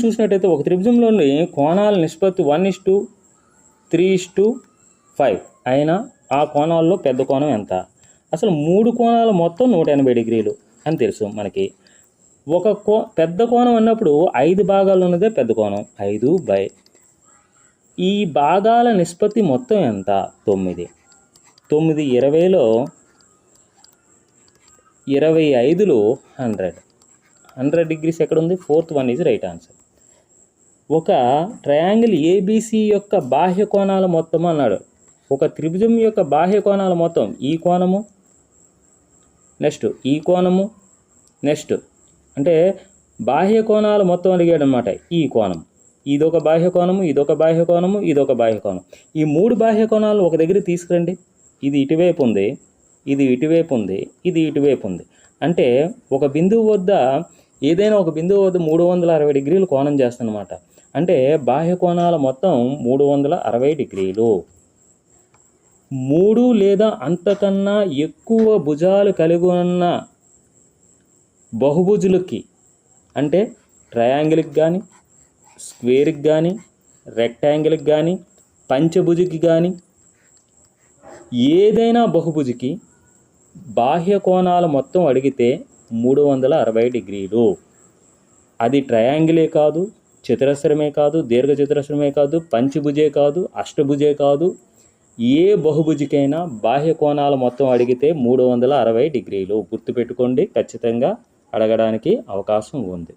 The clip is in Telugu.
చూసినట్టయితే ఒక త్రిభుజంలోని కోణాల నిష్పత్తి 1:3:5 అయినా ఆ కోణాల్లో పెద్ద కోణం ఎంత? అసలు 3 కోణాల మొత్తం 180 డిగ్రీలు అని తెలుసు మనకి. ఒక పెద్ద కోణం అన్నప్పుడు 5 భాగాలు ఉన్నదే పెద్ద కోణం. 5/, ఈ భాగాల నిష్పత్తి మొత్తం ఎంత? 9. 9 20లో 25లో 100 డిగ్రీస్ ఎక్కడ ఉంది? 4th one is right answer. ఒక ట్రయాంగిల్ ఏబిసి యొక్క బాహ్య కోణాల మొత్తం అన్నాడు. ఒక త్రిభుజం యొక్క బాహ్య కోణాల మొత్తం ఈ కోణము, నెక్స్ట్ ఈ కోణము, నెక్స్ట్ అంటే బాహ్య కోణాల మొత్తం అడిగాడు అనమాట. ఈ కోణం, ఇదొక బాహ్య కోణము, ఇదొక బాహ్య కోణము, ఇదొక బాహ్య కోణం. ఈ 3 బాహ్య కోణాలు ఒక దగ్గర తీసుకురండి. ఇది ఇటువైపు ఉంది, ఇది ఇటువైపు ఉంది, ఇది ఇటువైపు ఉంది. అంటే ఒక బిందువు వద్ద ఏదైనా ఒక బిందువు వద్ద 360 డిగ్రీలు కోణం చేస్తుందన్నమాట. అంటే బాహ్య కోణాల మొత్తం 360 డిగ్రీలు. 3 లేదా అంతకన్నా ఎక్కువ భుజాలు కలిగి ఉన్న బహుభుజులకి, అంటే ట్రయాంగిల్కి కానీ, స్క్వేర్కి కానీ, రెక్టాంగిల్కి కానీ, పంచభుజికి కానీ, ఏదైనా బహుభుజికి బాహ్య కోణాల మొత్తం అడిగితే 360 డిగ్రీలు. అది ట్రయాంగిలే కాదు, చతురస్రమే కాదు, దీర్ఘచతురస్రమే కాదు, పంచభుజే కాదు, అష్టభుజే కాదు, ఏ బహుభుజికైనా బాహ్య కోణాల మొత్తం అడిగితే 360 డిగ్రీలు. గుర్తుపెట్టుకోండి, ఖచ్చితంగా అడగడానికి అవకాశం ఉంది.